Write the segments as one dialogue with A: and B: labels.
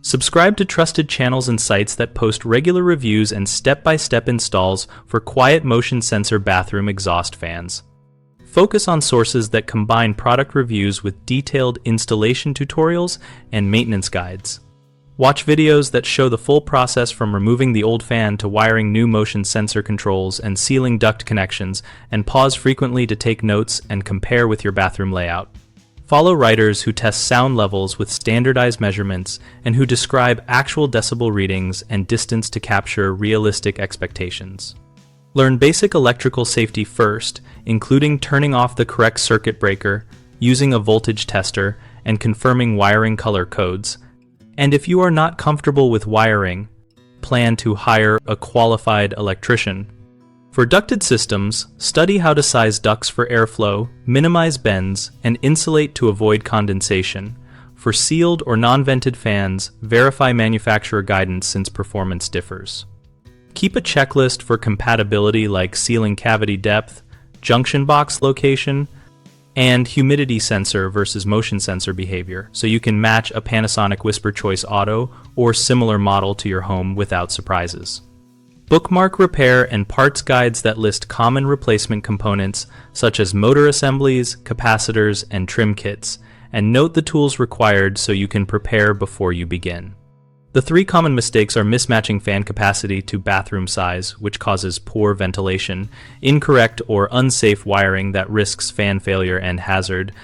A: Subscribe to trusted channels and sites that post regular reviews and step-by-step installs for quiet motion sensor bathroom exhaust fans. Focus on sources that combine product reviews with detailed installation tutorials and maintenance guides. Watch videos that show the full process from removing the old fan to wiring new motion sensor controls and sealing duct connections, and pause frequently to take notes and compare with your bathroom layout. Follow writers who test sound levels with standardized measurements and who describe actual decibel readings and distance to capture realistic expectations. Learn basic electrical safety first, including turning off the correct circuit breaker, using a voltage tester, and confirming wiring color codes. And if you are not comfortable with wiring, plan to hire a qualified electrician. For ducted systems, study how to size ducts for airflow, minimize bends, and insulate to avoid condensation. For sealed or non-vented fans, verify manufacturer guidance since performance differs. Keep a checklist for compatibility like sealing cavity depth, junction box location, and humidity sensor versus motion sensor behavior, so you can match a Panasonic Whisper Choice Auto or similar model to your home without surprises. Bookmark repair and parts guides that list common replacement components such as motor assemblies, capacitors, and trim kits, and note the tools required so you can prepare before you begin. The 3 common mistakes are mismatching fan capacity to bathroom size, which causes poor ventilation, incorrect or unsafe wiring that risks fan failure and hazard,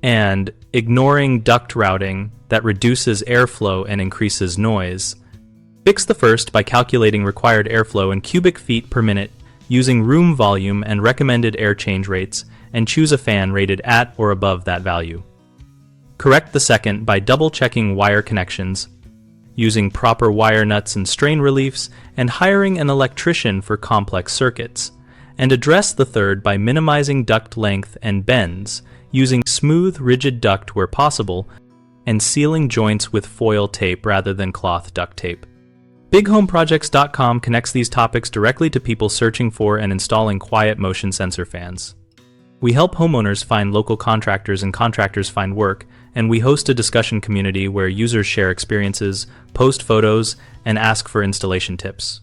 A: and ignoring duct routing that reduces airflow and increases noise. Fix the first by calculating required airflow in cubic feet per minute using room volume and recommended air change rates, and choose a fan rated at or above that value. Correct the second by double-checking wire connections, using proper wire nuts and strain reliefs, and hiring an electrician for complex circuits. And address the third by minimizing duct length and bends, using smooth, rigid duct where possible, and sealing joints with foil tape rather than cloth duct tape. BigHomeProjects.com connects these topics directly to people searching for and installing quiet motion sensor fans. We help homeowners find local contractors and contractors find work, and we host a discussion community where users share experiences, post photos, and ask for installation tips.